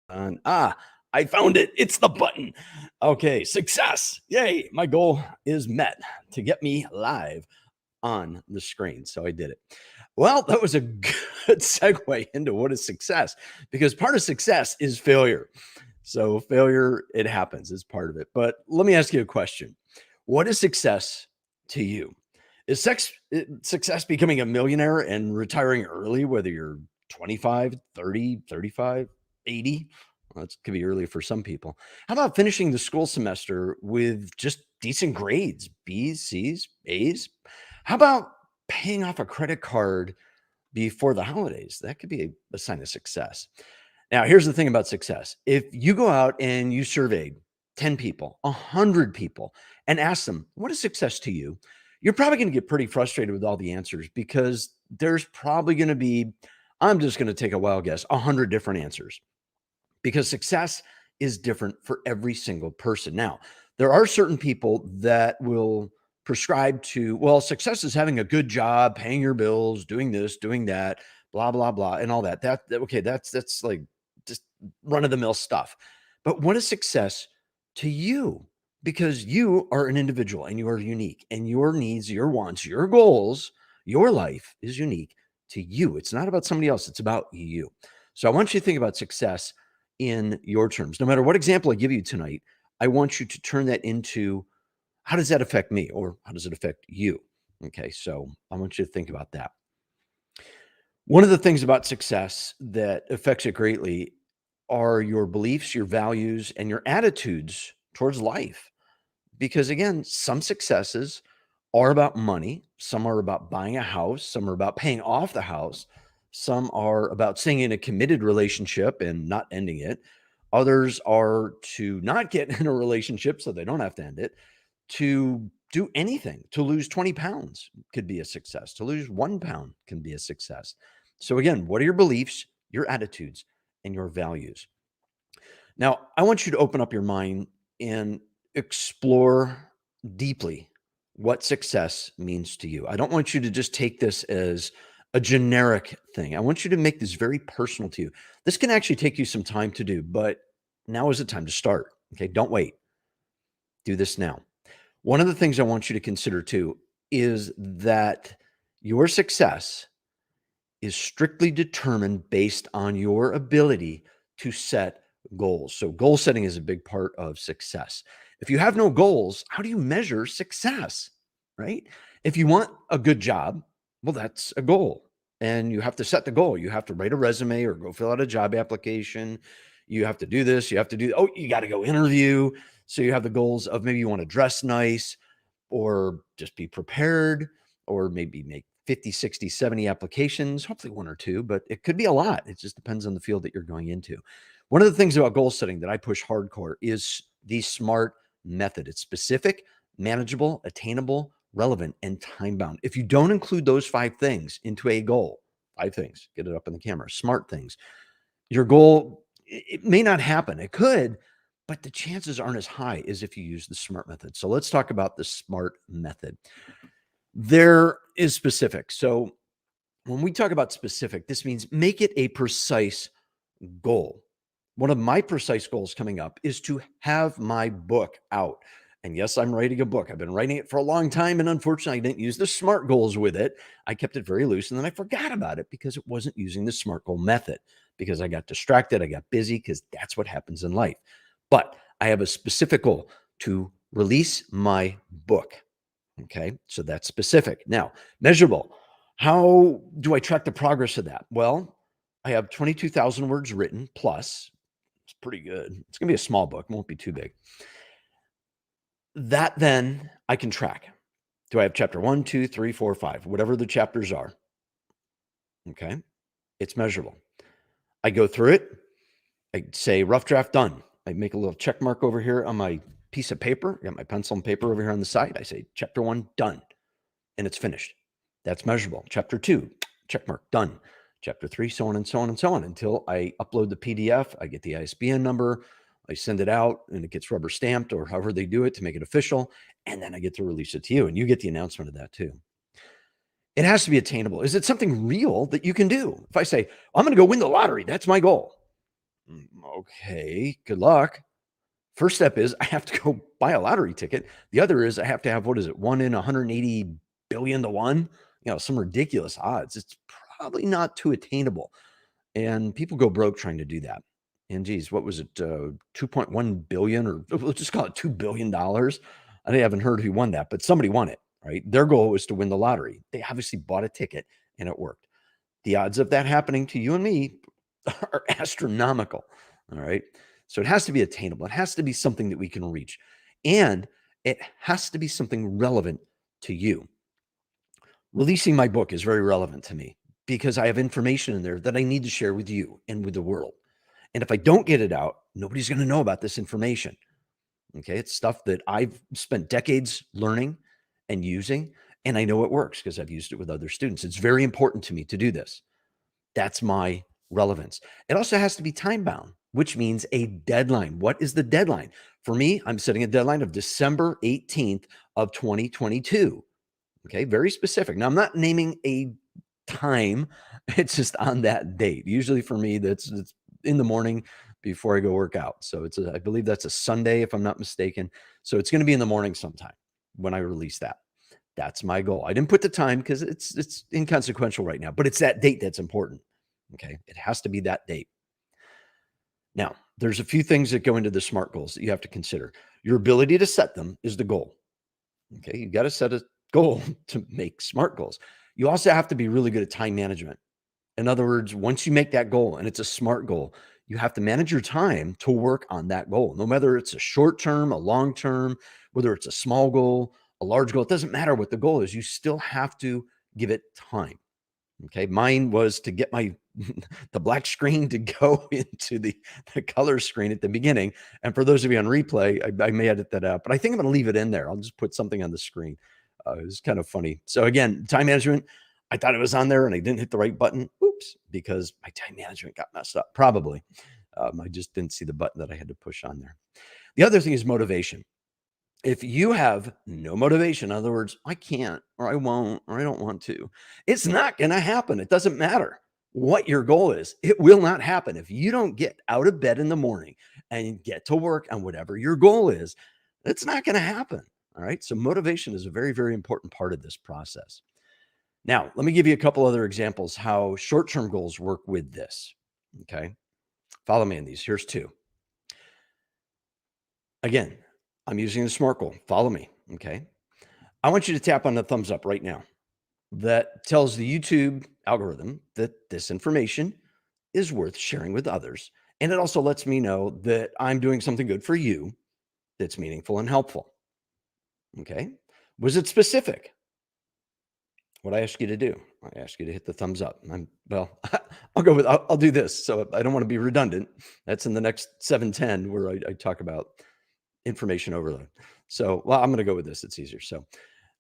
I found it. It's the button. Okay, success. Yay. My goal is met to get me live on the screen. So I did it. Well, that was a good segue into what is success because part of success is failure. So failure, it happens, it's part of it. But let me ask you a question. What is success to you? Is success becoming a millionaire and retiring early, whether you're 25, 30, 35, 80? Well, it could be early for some people. How about finishing the school semester with just decent grades, B's, C's, A's? How about paying off a credit card before the holidays? That could be a sign of success. Now, here's the thing about success. If you go out and you surveyed 10 people, 100 people, and ask them, what is success to you? You're probably going to get pretty frustrated with all the answers because there's probably going to be, I'm just going to take a wild guess, 100 different answers because success is different for every single person. Now, there are certain people that will prescribe to, well, success is having a good job, paying your bills, doing this, doing that, blah, blah, blah, and all that. Okay, that's like just run of the mill stuff. But what is success to you? Because you are an individual and you are unique, and your needs, your wants, your goals, your life is unique to you. It's not about somebody else, it's about you. So I want you to think about success in your terms. No matter what example I give you tonight, I want you to turn that into how does that affect me or how does it affect you? Okay, so I want you to think about that. One of the things about success that affects it greatly are your beliefs, your values, and your attitudes towards life. Because again, some successes are about money, some are about buying a house, some are about paying off the house, some are about staying in a committed relationship and not ending it. Others are to not get in a relationship so they don't have to end it. To do anything, to lose 20 pounds could be a success. To lose 1 pound can be a success. So, again, what are your beliefs, your attitudes, and your values? Now, I want you to open up your mind and explore deeply what success means to you. I don't want you to just take this as a generic thing. I want you to make this very personal to you. This can actually take you some time to do, but now is the time to start. Okay, don't wait. Do this now. One of the things I want you to consider too is that your success is strictly determined based on your ability to set goals. So, goal setting is a big part of success. If you have no goals, how do you measure success? Right? If you want a good job, well, that's a goal. And you have to set the goal. You have to write a resume or go fill out a job application. You have to do this. You have to do, oh, you got to go interview. So, you have the goals of maybe you want to dress nice or just be prepared or maybe make 50, 60, 70 applications, hopefully one or two, but it could be a lot. It just depends on the field that you're going into. One of the things about goal setting that I push hardcore is the SMART method. It's specific, manageable, attainable, relevant, and time bound. If you don't include those 5 things into a goal, 5 things, get it up in the camera, SMART things, your goal, it may not happen. It could, but the chances aren't as high as if you use the SMART method. So let's talk about the SMART method. There is specific. So when we talk about specific, this means make it a precise goal. One of my precise goals coming up is to have my book out. And yes, I'm writing a book. I've been writing it for a long time. And unfortunately, I didn't use the SMART goals with it. I kept it very loose and then I forgot about it because it wasn't using the SMART goal method because I got distracted. I got busy because that's what happens in life. But I have a specific goal to release my book. Okay, so that's specific. Now, measurable. How do I track the progress of that? Well, I have 22,000 words written plus. It's pretty good. It's going to be a small book, won't be too big. That then I can track. Do I have chapter 1, 2, 3, 4, 5, whatever the chapters are? Okay, it's measurable. I go through it. I say rough draft done. I make a little check mark over here on my piece of paper. I got my pencil and paper over here on the side. I say chapter 1 done, and it's finished. That's measurable. Chapter 2, check mark, done. Chapter 3, so on and so on and so on until I upload the PDF. I get the ISBN number. I send it out and it gets rubber stamped or however they do it to make it official. And then I get to release it to you and you get the announcement of that too. It has to be attainable. Is it something real that you can do? If I say, I'm going to go win the lottery, that's my goal. Okay, good luck. First step is I have to go buy a lottery ticket. The other is I have to have, what is it, 1 in 180 billion to 1? Some ridiculous odds. It's probably not too attainable. And people go broke trying to do that. And geez, what was it? 2.1 billion, or let's just call it $2 billion. I haven't heard who won that, but somebody won it, right? Their goal was to win the lottery. They obviously bought a ticket and it worked. The odds of that happening to you and me are astronomical. All right. So it has to be attainable. It has to be something that we can reach. And it has to be something relevant to you. Releasing my book is very relevant to me because I have information in there that I need to share with you and with the world. And if I don't get it out, nobody's going to know about this information. Okay. It's stuff that I've spent decades learning and using, and I know it works because I've used it with other students. It's very important to me to do this. That's my relevance. It also has to be time bound, which means a deadline. What is the deadline? For me, I'm setting a deadline of December 18th of 2022. Okay, very specific. Now, I'm not naming a time. It's just on that date. Usually for me, that's it's in the morning before I go work out. So I believe that's a Sunday, if I'm not mistaken. So it's going to be in the morning sometime when I release that. That's my goal. I didn't put the time because it's inconsequential right now, but it's that date that's important. Okay, it has to be that date. Now, there's a few things that go into the SMART goals that you have to consider. Your ability to set them is the goal. Okay, you got to set a goal to make SMART goals. You also have to be really good at time management. In other words, once you make that goal and it's a SMART goal, you have to manage your time to work on that goal. No matter it's a short term, a long term, whether it's a small goal, a large goal, it doesn't matter what the goal is. You still have to give it time. Okay. Mine was to get my the black screen to go into the color screen at the beginning. And for those of you on replay, I may edit that out, but I think I'm going to leave it in there. I'll just put something on the screen. It was kind of funny. So again, time management, I thought it was on there and I didn't hit the right button. Oops, because my time management got messed up. Probably. I just didn't see the button that I had to push on there. The other thing is motivation. If you have no motivation, in other words, I can't, or I won't, or I don't want to, it's not going to happen. It doesn't matter what your goal is. It will not happen. If you don't get out of bed in the morning and get to work on whatever your goal is, it's not going to happen. All right. So motivation is a very, very important part of this process. Now, let me give you a couple other examples how short-term goals work with this. Okay. Follow me in these. Here's two. Again, I'm using the SMART goal. Follow me. Okay. I want you to tap on the thumbs up right now. That tells the YouTube algorithm that this information is worth sharing with others. And it also lets me know that I'm doing something good for you that's meaningful and helpful. Okay. Was it specific? What I asked you to do, I asked you to hit the thumbs up. I'll go with, I'll do this. So I don't want to be redundant. That's in the next 710 where I talk about information overload. So, I'm going to go with this. It's easier. So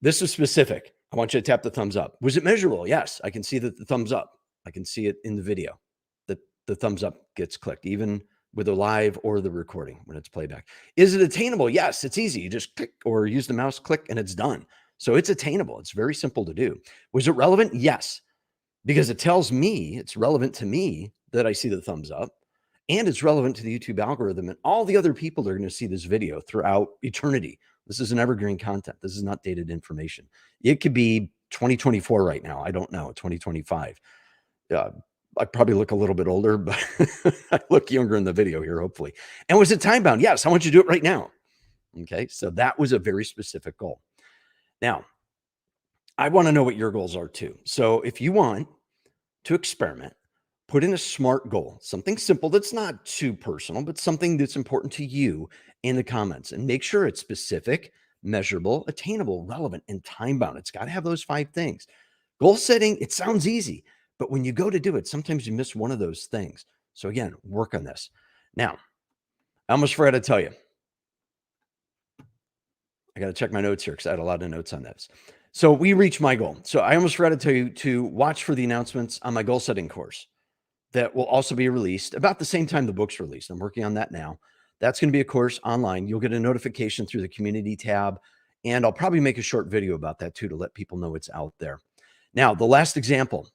this is specific. I want you to tap the thumbs up. Was it measurable? Yes. I can see that the thumbs up. I can see it in the video that the thumbs up gets clicked, even with a live or the recording when it's playback. Is it attainable? Yes. It's easy. You just click or use the mouse click and it's done. So it's attainable. It's very simple to do. Was it relevant? Yes. Because it tells me it's relevant to me that I see the thumbs up, and it's relevant to the YouTube algorithm and all the other people that are going to see this video throughout eternity. This is an evergreen content. This is not dated information. It could be 2024 right now. I don't know, 2025. I probably look a little bit older, but I look younger in the video here, hopefully. And was it time bound? Yes, I want you to do it right now. Okay, so that was a very specific goal. Now, I want to know what your goals are too. So if you want to experiment, put in a SMART goal, something simple that's not too personal, but something that's important to you in the comments, and make sure it's specific, measurable, attainable, relevant, and time bound. It's got to have those 5 things. Goal setting, it sounds easy, but when you go to do it, sometimes you miss one of those things. So again, work on this. Now, I almost forgot to tell you. I got to check my notes here because I had a lot of notes on this. So we reached my goal. So I almost forgot to tell you to watch for the announcements on my goal setting course that will also be released about the same time the book's released. I'm working on that now. That's going to be a course online. You'll get a notification through the community tab, and I'll probably make a short video about that too to let people know it's out there. Now, the last example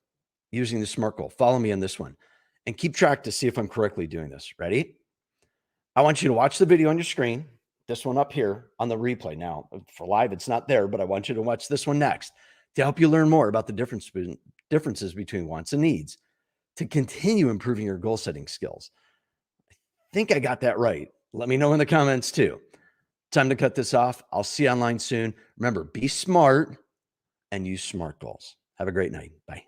using the SMART goal. Follow me on this one. and keep track to see if I'm correctly doing this. Ready? I want you to watch the video on your screen, this one up here on the replay. Now, for live, it's not there, but I want you to watch this one next to help you learn more about the differences between wants and needs to continue improving your goal setting skills. I think I got that right. Let me know in the comments too. Time to cut this off. I'll see you online soon. Remember, be smart and use SMART goals. Have a great night. Bye.